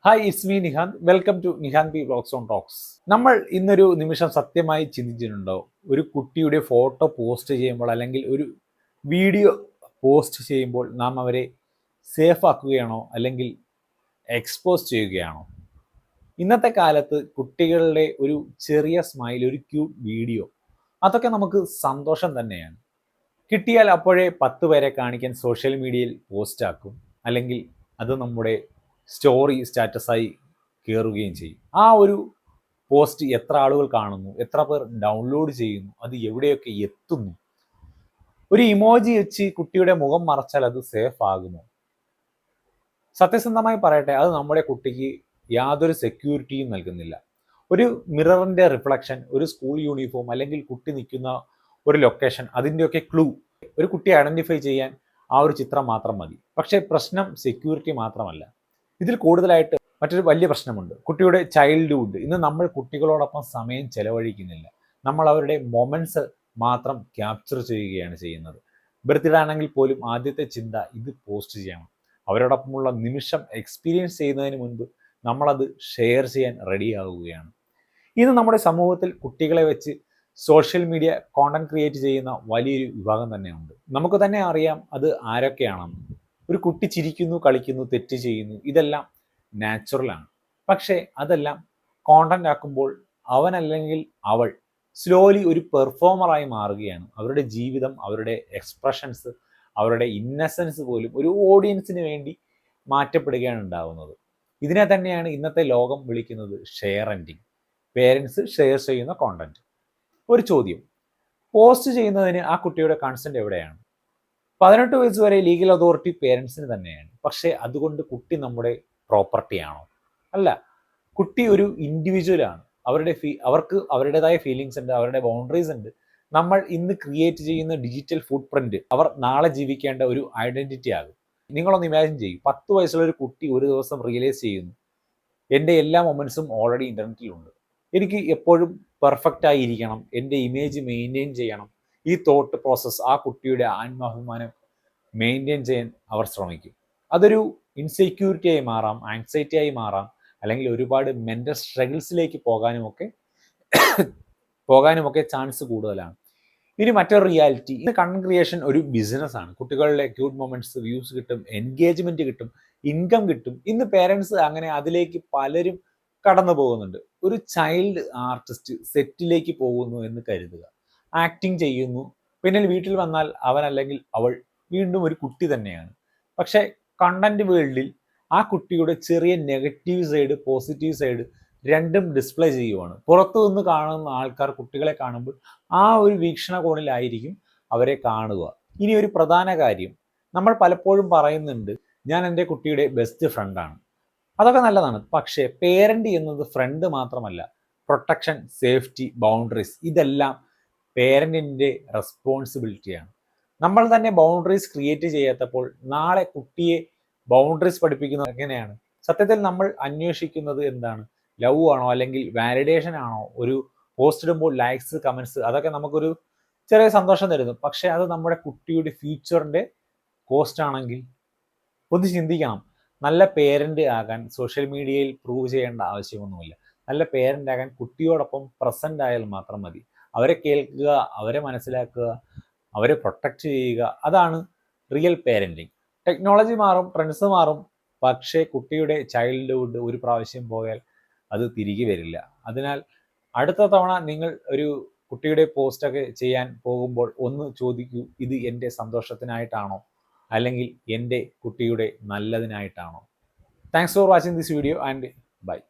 Hi it's me Nihanth. Welcome to Nihanth B vlogs on talks. നമ്മൾ ഇന്നൊരു നിമിഷം സത്യമായി ചിന്തിച്ചിട്ടുണ്ടോ, ഒരു കുട്ടിയുടെ ഫോട്ടോ പോസ്റ്റ് ചെയ്യുമ്പോൾ അല്ലെങ്കിൽ ഒരു വീഡിയോ പോസ്റ്റ് ചെയ്യുമ്പോൾ നാം അവരെ സേഫ് ആക്കുകയാണോ അല്ലെങ്കിൽ എക്സ്പോസ് ചെയ്യുകയാണോ? ഇന്നത്തെ കാലത്ത് കുട്ടികളുടെ ഒരു ചെറിയ സ്മൈൽ, ഒരു ക്യൂട്ട് വീഡിയോ, അതൊക്കെ നമുക്ക് സന്തോഷം തന്നെയാണ്. കിട്ടിയാൽ അപ്പോഴേ 10 പേരെ കാണിക്കാൻ സോഷ്യൽ മീഡിയയിൽ പോസ്റ്റ് ആക്കും, അല്ലെങ്കിൽ അത് നമ്മുടെ സ്റ്റോറി സ്റ്റാറ്റസായി കയറുകയും ചെയ്യും. ആ ഒരു പോസ്റ്റ് എത്ര ആളുകൾ കാണുന്നു, എത്ര പേർ ഡൗൺലോഡ് ചെയ്യുന്നു, അത് എവിടെയൊക്കെ എത്തുന്നു? ഒരു ഇമോജി വെച്ച് കുട്ടിയുടെ മുഖം മറച്ചാൽ അത് സേഫ് ആകുമോ? സത്യസന്ധമായി പറയട്ടെ, അത് നമ്മുടെ കുട്ടിക്ക് യാതൊരു സെക്യൂരിറ്റിയും നൽകുന്നില്ല. ഒരു മിററിന്റെ റിഫ്ലക്ഷൻ, ഒരു സ്കൂൾ യൂണിഫോം, അല്ലെങ്കിൽ കുട്ടി നിൽക്കുന്ന ഒരു ലൊക്കേഷൻ, അതിൻ്റെയൊക്കെ ക്ലൂ ഒരു കുട്ടിയെ ഐഡന്റിഫൈ ചെയ്യാൻ ആ ഒരു ചിത്രം മാത്രം മതി. പക്ഷേ പ്രശ്നം സെക്യൂരിറ്റി മാത്രമല്ല, ഇതിൽ കൂടുതലായിട്ട് മറ്റൊരു വലിയ പ്രശ്നമുണ്ട്. കുട്ടിയുടെ ചൈൽഡ്ഹുഡ്. ഇന്ന് നമ്മൾ കുട്ടികളോടൊപ്പം സമയം ചെലവഴിക്കുന്നില്ല, നമ്മൾ അവരുടെ മൊമെന്റ്സ് മാത്രം ക്യാപ്ചർ ചെയ്യുകയാണ് ചെയ്യുന്നത്. ബർത്ത്ഡേ ആണെങ്കിൽ പോലും ആദ്യത്തെ ചിന്ത ഇത് പോസ്റ്റ് ചെയ്യണം. അവരോടൊപ്പമുള്ള നിമിഷം എക്സ്പീരിയൻസ് ചെയ്യുന്നതിന് മുൻപ് നമ്മളത് ഷെയർ ചെയ്യാൻ റെഡിയാവുകയാണ്. ഇന്ന് നമ്മുടെ സമൂഹത്തിൽ കുട്ടികളെ വെച്ച് സോഷ്യൽ മീഡിയ കോണ്ടന്റ് ക്രിയേറ്റ് ചെയ്യുന്ന വലിയൊരു വിഭാഗം തന്നെയുണ്ട്. നമുക്ക് തന്നെ അറിയാം അത് ആരൊക്കെയാണെന്ന്. ഒരു കുട്ടി ചിരിക്കുന്നു, കളിക്കുന്നു, തെറ്റ് ചെയ്യുന്നു, ഇതെല്ലാം നാച്ചുറലാണ്. പക്ഷേ അതെല്ലാം കോണ്ടന്റ് ആക്കുമ്പോൾ അവൻ അല്ലെങ്കിൽ അവൾ സ്ലോലി ഒരു പെർഫോമറായി മാറുകയാണ്. അവരുടെ ജീവിതം, അവരുടെ എക്സ്പ്രഷൻസ്, അവരുടെ ഇന്നസെൻസ് പോലും ഒരു ഓഡിയൻസിന് വേണ്ടി മാറ്റപ്പെടുകയാണ് ഉണ്ടാകുന്നത്. ഇതിനെ തന്നെയാണ് ഇന്നത്തെ ലോകം വിളിക്കുന്നത് ഷെയറിംഗ്. പേരൻസ് ഷെയർ ചെയ്യുന്ന കോണ്ടന്റ്. ഒരു ചോദ്യം, പോസ്റ്റ് ചെയ്യുന്നതിന് ആ കുട്ടിയുടെ കൺസെന്റ് എവിടെയാണ്? 18 വയസ്സ് വരെ ലീഗൽ അതോറിറ്റി പേരൻസിന് തന്നെയാണ്. പക്ഷേ അതുകൊണ്ട് കുട്ടി നമ്മുടെ പ്രോപ്പർട്ടിയാണോ? അല്ല. കുട്ടി ഒരു ഇൻഡിവിജ്വലാണ്. അവർക്ക് അവരുടേതായ ഫീലിങ്സ് ഉണ്ട്, അവരുടെ ബൗണ്ടറീസ് ഉണ്ട്. നമ്മൾ ഇന്ന് ക്രിയേറ്റ് ചെയ്യുന്ന ഡിജിറ്റൽ ഫുട് പ്രിന്റ് അവർ നാളെ ജീവിക്കേണ്ട ഒരു ഐഡന്റിറ്റി ആകും. നിങ്ങളൊന്ന് ഇമാജിൻ ചെയ്യും, 10 വയസ്സുള്ള ഒരു കുട്ടി ഒരു ദിവസം റിയലൈസ് ചെയ്യുന്നു, എൻ്റെ എല്ലാ മൊമെന്റ്സും ഓൾറെഡി ഇന്റർനെറ്റിലുണ്ട്, എനിക്ക് എപ്പോഴും പെർഫെക്റ്റ് ആയിരിക്കണം, എൻ്റെ ഇമേജ് മെയിൻറ്റെയിൻ ചെയ്യണം. ഈ തോട്ട് പ്രോസസ്സ് ആ കുട്ടിയുടെ ആത്മാഭിമാനം മെയിൻറ്റെയിൻ ചെയ്യാൻ അവർ ശ്രമിക്കും. അതൊരു ഇൻസെക്യൂരിറ്റി ആയി മാറാം, ആൻസൈറ്റി ആയി മാറാം, അല്ലെങ്കിൽ ഒരുപാട് മെന്റൽ സ്ട്രഗിൾസിലേക്ക് പോകാനുമൊക്കെ ചാൻസ് കൂടുതലാണ്. ഇനി മറ്റൊരു റിയാലിറ്റി, ഇന്ന് കണ്ടന്റ് ക്രിയേഷൻ ഒരു ബിസിനസ് ആണ്. കുട്ടികളുടെ ക്യൂട്ട് മൊമെന്റ്സ് വ്യൂസ് കിട്ടും, എൻഗേജ്മെന്റ് കിട്ടും, ഇൻകം കിട്ടും. ഇന്ന് പേരൻസ് അങ്ങനെ അതിലേക്ക് പലരും കടന്നു പോകുന്നുണ്ട്. ഒരു ചൈൽഡ് ആർട്ടിസ്റ്റ് സെറ്റിലേക്ക് പോകുന്നു എന്ന് കരുതുക, ആക്ടിങ് ചെയ്യുന്നു, പിന്നെ വീട്ടിൽ വന്നാൽ അവൻ അല്ലെങ്കിൽ അവൾ വീണ്ടും ഒരു കുട്ടി തന്നെയാണ്. പക്ഷെ കണ്ടന്റ് വേൾഡിൽ ആ കുട്ടിയുടെ ചെറിയ നെഗറ്റീവ് സൈഡ്, പോസിറ്റീവ് സൈഡ് രണ്ടും ഡിസ്പ്ലേ ചെയ്യുവാണ്. പുറത്തു നിന്ന് കാണുന്ന ആൾക്കാർ കുട്ടികളെ കാണുമ്പോൾ ആ ഒരു വീക്ഷണകോണിലായിരിക്കും അവരെ കാണുക. ഇനി ഒരു പ്രധാന കാര്യം, നമ്മൾ പലപ്പോഴും പറയുന്നുണ്ട്, ഞാൻ എൻ്റെ കുട്ടിയുടെ ബെസ്റ്റ് ഫ്രണ്ടാണ്. അതൊക്കെ നല്ലതാണ്. പക്ഷേ പേരന്റ് എന്നത് ഫ്രണ്ട് മാത്രമല്ല, പ്രൊട്ടക്ഷൻ, സേഫ്റ്റി, ബൗണ്ടറീസ്, ഇതെല്ലാം പേരന്റിന്റെ റെസ്പോൺസിബിലിറ്റിയാണ്. നമ്മൾ തന്നെ ബൗണ്ടറീസ് ക്രിയേറ്റ് ചെയ്യാത്തപ്പോൾ നാളെ കുട്ടിയെ ബൗണ്ടറീസ് പഠിപ്പിക്കുന്നത് എങ്ങനെയാണ്? സത്യത്തിൽ നമ്മൾ അന്വേഷിക്കുന്നത് എന്താണ്? ലവ് ആണോ, അല്ലെങ്കിൽ വാലിഡേഷൻ ആണോ? ഒരു പോസ്റ്റ് ഇടുമ്പോൾ ലൈക്സ്, കമന്റ്സ്, അതൊക്കെ നമുക്കൊരു ചെറിയ സന്തോഷം തരുന്നു. പക്ഷെ അത് നമ്മുടെ കുട്ടിയുടെ ഫ്യൂച്ചറിന്റെ കോസ്റ്റ് ആണെങ്കിൽ ഒന്ന് ചിന്തിക്കണം. നല്ല പേരന്റ് ആകാൻ സോഷ്യൽ മീഡിയയിൽ പ്രൂവ് ചെയ്യേണ്ട ആവശ്യമൊന്നുമില്ല. നല്ല പേരന്റ് ആകാൻ കുട്ടിയോടൊപ്പം പ്രസന്റ് ആയാൽ മാത്രം മതി. അവരെ കേൾക്കുക, അവരെ മനസ്സിലാക്കുക, അവരെ പ്രൊട്ടക്റ്റ് ചെയ്യുക, അതാണ് റിയൽ പേരന്റിങ്. ടെക്നോളജി മാറും, ട്രെൻഡ്സ് മാറും, പക്ഷേ കുട്ടിയുടെ ചൈൽഡ്ഹുഡ് ഒരു പ്രാവശ്യം പോയാൽ അത് തിരികെ വരില്ല. അതിനാൽ അടുത്ത തവണ നിങ്ങൾ ഒരു കുട്ടിയുടെ പോസ്റ്റൊക്കെ ചെയ്യാൻ പോകുമ്പോൾ ഒന്ന് ചോദിക്കൂ, ഇത് എൻ്റെ സന്തോഷത്തിനായിട്ടാണോ, അല്ലെങ്കിൽ എൻ്റെ കുട്ടിയുടെ നല്ലതിനായിട്ടാണോ? Thanks for watching this video and by.